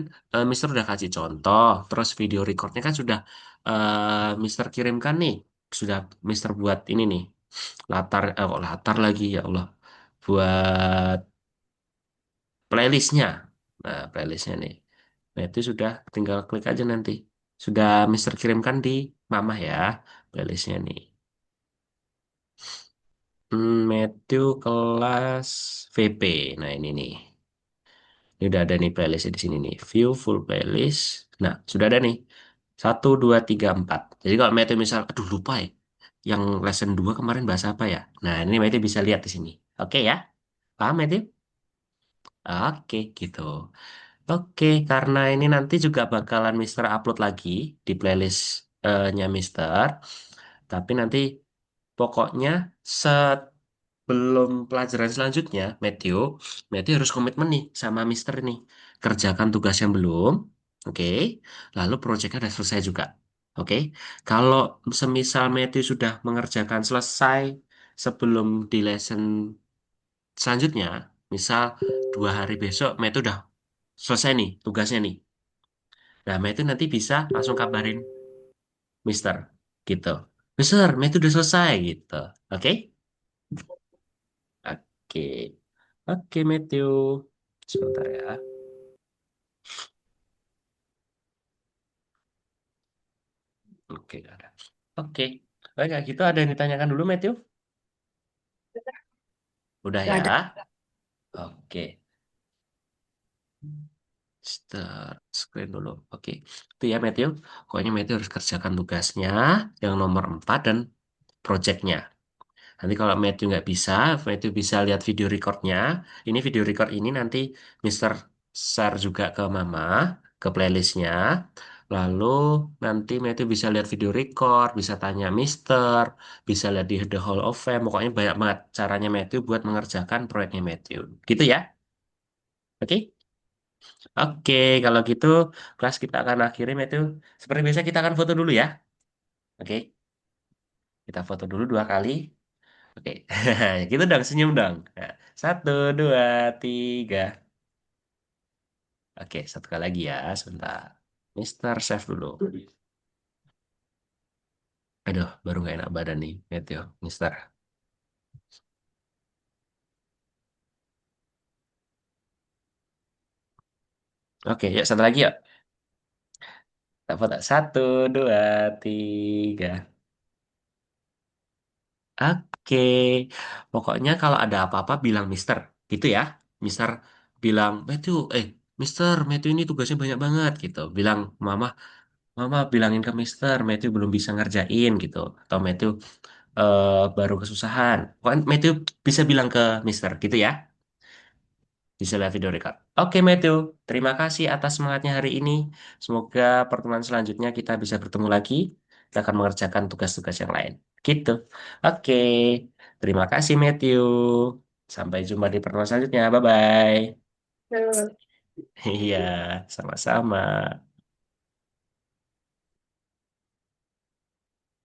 Speaker 1: Mister udah kasih contoh, terus video recordnya kan sudah Mister kirimkan nih, sudah Mister buat ini nih latar, kok latar lagi ya Allah, buat playlistnya. Nah playlistnya nih, nah itu sudah tinggal klik aja nanti, sudah Mister kirimkan di Mama ya playlistnya nih. Matthew kelas VP, nah ini nih. Ini udah ada nih playlist di sini nih. View full playlist. Nah, sudah ada nih. Satu, dua, tiga, empat. Jadi kalau Matthew misal, aduh lupa ya. Yang lesson 2 kemarin bahasa apa ya? Nah, ini Matthew bisa lihat di sini. Oke ya? Paham Matthew? Oke, gitu. Oke, karena ini nanti juga bakalan Mister upload lagi di playlist-nya Mister. Tapi nanti pokoknya sebelum pelajaran selanjutnya, Matthew harus komitmen nih sama Mister nih. Kerjakan tugas yang belum, oke. Lalu proyeknya udah selesai juga, oke. Kalau semisal Matthew sudah mengerjakan selesai sebelum di lesson selanjutnya, misal 2 hari besok, Matthew udah selesai nih tugasnya nih. Nah, Matthew nanti bisa langsung kabarin Mister, gitu. Mister, Matthew udah selesai gitu, oke? Oke. Oke, Matthew. Sebentar ya. Oke, nggak ada. Oke. Baik, kayak gitu ada yang ditanyakan dulu, Matthew? Udah
Speaker 2: Nggak
Speaker 1: ya?
Speaker 2: ada.
Speaker 1: Oke. Start screen dulu. Oke. Itu ya, Matthew. Pokoknya Matthew harus kerjakan tugasnya yang nomor 4 dan projectnya. Nanti kalau Matthew nggak bisa, Matthew bisa lihat video recordnya. Ini video record ini nanti Mister share juga ke Mama, ke playlistnya. Lalu nanti Matthew bisa lihat video record, bisa tanya Mister, bisa lihat di The Hall of Fame. Pokoknya banyak banget caranya Matthew buat mengerjakan proyeknya Matthew. Gitu ya? Oke? Oke, kalau gitu kelas kita akan akhiri Matthew. Seperti biasa kita akan foto dulu ya. Oke, kita foto dulu 2 kali. Oke, gitu dong, senyum dong. Nah, 1, 2, 3. Oke, 1 kali lagi ya, sebentar. Mister Chef dulu. Aduh, baru nggak enak badan nih, Matthew, Mister. Oke, yuk satu lagi yuk. Kita foto. 1, 2, 3. Oke, pokoknya kalau ada apa-apa bilang Mister, gitu ya. Mister bilang, Matthew ini tugasnya banyak banget gitu. Bilang, Mama bilangin ke Mister, Matthew belum bisa ngerjain gitu. Atau Matthew baru kesusahan. Pokoknya Matthew bisa bilang ke Mister gitu ya. Bisa lihat video record. Oke Matthew, terima kasih atas semangatnya hari ini. Semoga pertemuan selanjutnya kita bisa bertemu lagi. Kita akan mengerjakan tugas-tugas yang lain. Gitu. Oke, terima kasih Matthew. Sampai jumpa di pertemuan selanjutnya. Bye-bye.
Speaker 2: Hmm.
Speaker 1: Iya, sama-sama.